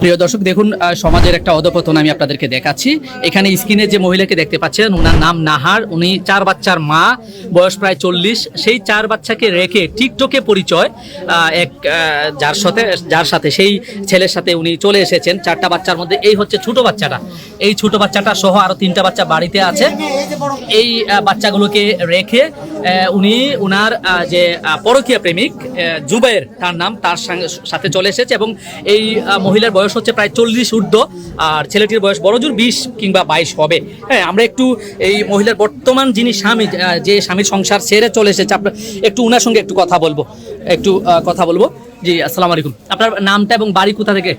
প্রিয় দর্শক দেখুন, সমাজের একটা অধপতন আমি আপনাদেরকে দেখাচ্ছি। এখানে স্ক্রিনে যে মহিলাকে দেখতে পাচ্ছেন, ওনার নাম নাহার। উনি 4 বাচ্চার মা, বয়স প্রায় 40। সেই 4 বাচ্চাকে রেখে টিকটকে পরিচয় এক যার সাথে সেই ছেলের সাথে উনি চলে এসেছেন। 4টা বাচ্চার মধ্যে এই হচ্ছে ছোট বাচ্চাটা। এই ছোট বাচ্চাটা সহ আরো 3টা বাচ্চা বাড়িতে আছে। এই বাচ্চাগুলোকে রেখে উনি ওনার যে পরকীয়া প্রেমিক জুবায়ের তার নাম, তার সাথে চলে এসেছে। এবং এই মহিলার বয়স হচ্ছে প্রায় 40 ঊর্ধ্ব, আর ছেলেটির বয়স বড়জোর 20 কিংবা 22 হবে। হ্যাঁ, আমরা একটু এই মহিলার বর্তমান যিনি স্বামী, যে স্বামীর সংসার ছেড়ে চলে এসেছে, আপনার একটু ওনার সঙ্গে একটু কথা বলবো। জি, আসসালামু আলাইকুম। আপনার নামটা এবং বাড়ি কোথা থেকে?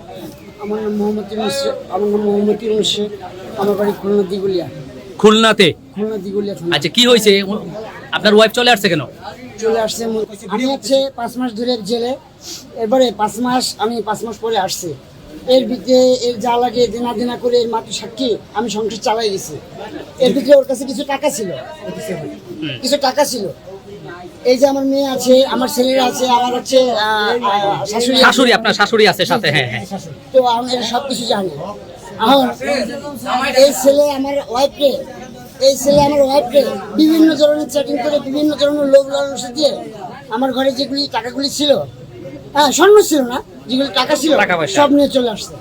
আমার নাম মোহাম্মদ ইউনূস। আমার বাড়ি খুলনা দিগুলিয়া। খুলনাতে? খুলনা দিগুলিয়া। আচ্ছা, কি হয়েছে? আপনার ওয়াইফ চলে আসছে কেন? চলে আসছে, আমি হচ্ছে 5 মাস ধরে জেলে। এবারে 5 মাস পরে আসছে। এর ভিতরে এর যা লাগে দেনা করে এর মাত্র সাক্ষী আমি সংসার চালাই গেছি। এর ভিতরে ওর কাছে কিছু টাকা ছিল। এই যে আমার মেয়ে আছে, আমার ছেলেরা আছে, আমার হচ্ছে শাশুড়ি। আপনার শাশুড়ি আছে সাথে? হ্যাঁ হ্যাঁ। তো আমি সবকিছু জানি। এখন এই ছেলে আমার ওয়াইফকে বিভিন্ন ধরনের চ্যাটিং করে, বিভিন্ন ধরনের লোভ লালসা দিয়ে আমার ঘরে যেগুলি টাকাগুলি ছিল, স্বর্ণ ছিল না, যেগুলি টাকা ছিল সব নিয়ে চলে আসছে।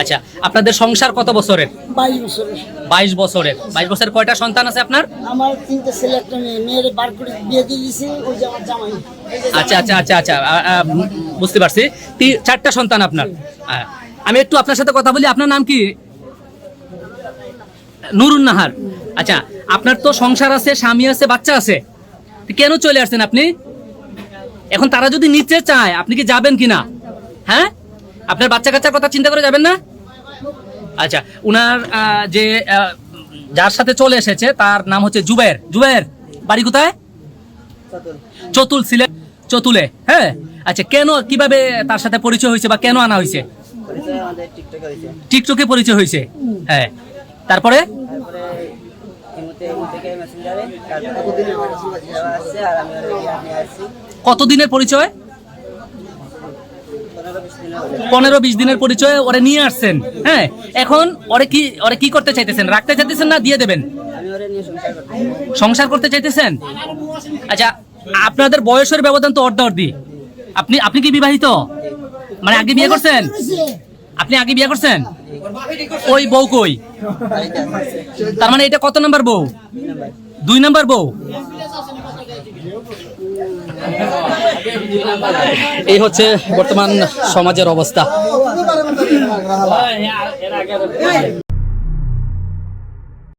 আচ্ছা, আপনাদের সংসার কত বছরের? 22 বছরের। 22 বছরের কয়টা সন্তান আছে আপনার? আমার 3টে ছেলে, একটা মেয়ে। মেয়ের বার করে বিয়ে দিয়ে দিয়েছি, ওই যে আমার জামাই। আচ্ছা, বুঝতে পারছি। 4টা সন্তান আপনার। আমি একটু আপনার সাথে কথা বলি। আপনার নাম কি? নুরুন নাহার। আচ্ছা, আপনার তো সংসার আছে, স্বামী আছে, বাচ্চা আছে, কেন চলে আসছেন আপনি? এখন তারা যদি নিতে চায়, আপনি কি যাবেন কিনা? হ্যাঁ, আপনার বাচ্চা কাচ্চার কথা চিন্তা করে যাবেন না? আচ্ছা, উনার যে যার সাথে চলে এসেছে তার নাম হচ্ছে জুবায়ের। বাড়ি কোথায়? চতুলে। হ্যাঁ, আচ্ছা, কেন, কিভাবে তার সাথে পরিচয় হয়েছে বা কেন আনা হয়েছে? টিকটকে পরিচয় হয়েছে। হ্যাঁ, তারপরে কতদিনের পরিচয়? 15-20 দিনের পরিচয় ওরে নিয়ে আসছেন। হ্যাঁ, এখন ওরে কি করতে চাইতেছেন? রাখতে চাইতেছেন না দিয়ে দেবেন? সংসার করতে চাইতেছেন। আচ্ছা, আপনাদের বয়সের ব্যবধান তো অর্ধ-অর্ধি। আপনি কি বিবাহিত? মানে আগে বিয়ে করছেন? আপনি আগে বিয়ে করছেন? ওই বউ কই? তার মানে এটা কত নাম্বার বউ? 2 নাম্বার বউ। এই হচ্ছে বর্তমান সমাজের অবস্থা।